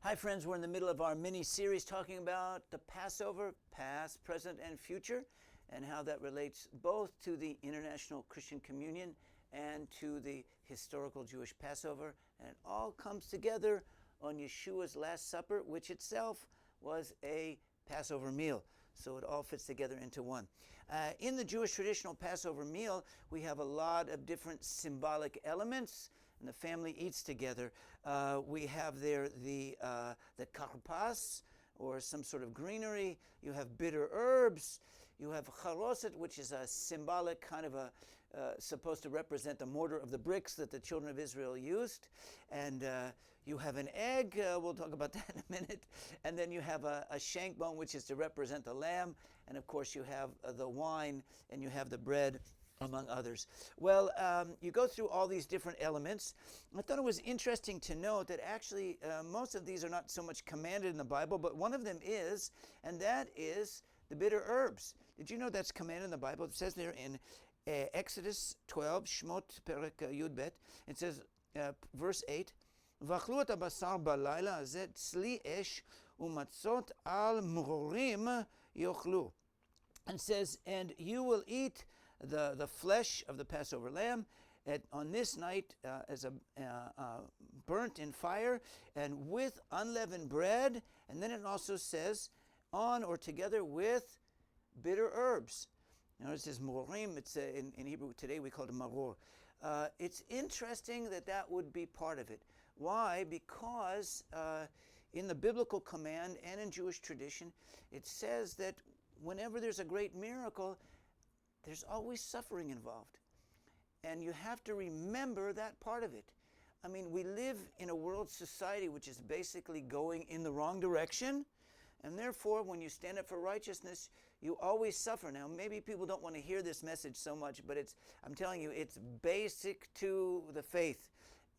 Hi friends, we're in the middle of our mini-series talking about the Passover, past, present, and future, and how that relates both to the International Christian Communion and to the historical Jewish Passover. And it all comes together on Yeshua's Last Supper, which itself was a Passover meal. So it all fits together into one. In the Jewish traditional Passover meal, we have a lot of different symbolic elements, and the family eats together. We have there the karpas, or some sort of greenery. You have bitter herbs. You have charoset, which is a symbolic kind of supposed to represent the mortar of the bricks that the children of Israel used. And you have an egg. We'll talk about that in a minute. And then you have a shank bone, which is to represent the lamb. And of course, you have the wine, and you have the bread, among others. Well, you go through all these different elements. I thought it was interesting to note that actually most of these are not so much commanded in the Bible, but one of them is, and that is the bitter herbs. Did you know that's commanded in the Bible? It says there in Exodus 12, Shmot Perek Yud Bet, it says, verse 8, ואכלו את הבשר בלילה הזה צלי אש ומצות על מרורים יאכלו. And says, and you will eat the flesh of the Passover lamb on this night as a burnt in fire and with unleavened bread. And then it also says, on or together with bitter herbs. Now it says morim. It's in Hebrew today we call it maror. It's interesting that would be part of it. Why? Because in the biblical command and in Jewish tradition, it says that whenever there's a great miracle, there's always suffering involved. And you have to remember that part of it. I mean, we live in a world society which is basically going in the wrong direction. And therefore, when you stand up for righteousness, you always suffer. Now, maybe people don't want to hear this message so much, but I'm telling you, it's basic to the faith.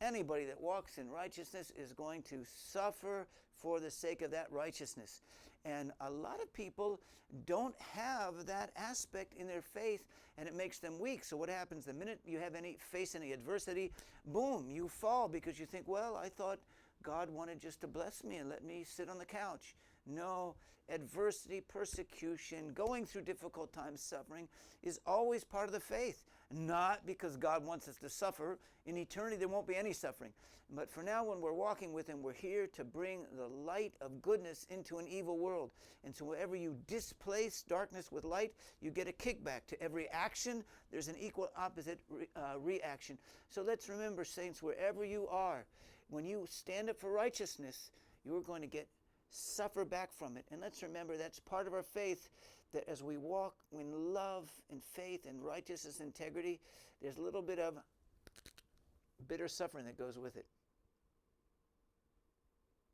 Anybody that walks in righteousness is going to suffer for the sake of that righteousness. And a lot of people don't have that aspect in their faith, and it makes them weak. So what happens the minute you face any adversity, boom, you fall because you think, well, I thought God wanted just to bless me and let me sit on the couch. No, adversity, persecution, going through difficult times, suffering is always part of the faith. Not because God wants us to suffer. In eternity, there won't be any suffering. But for now, when we're walking with Him, we're here to bring the light of goodness into an evil world. And so wherever you displace darkness with light, you get a kickback. To every action, there's an equal opposite reaction. So let's remember, saints, wherever you are, when you stand up for righteousness, you're going to suffer back from it. And let's remember that's part of our faith, that as we walk in love and faith and righteousness and integrity, there's a little bit of bitter suffering that goes with it.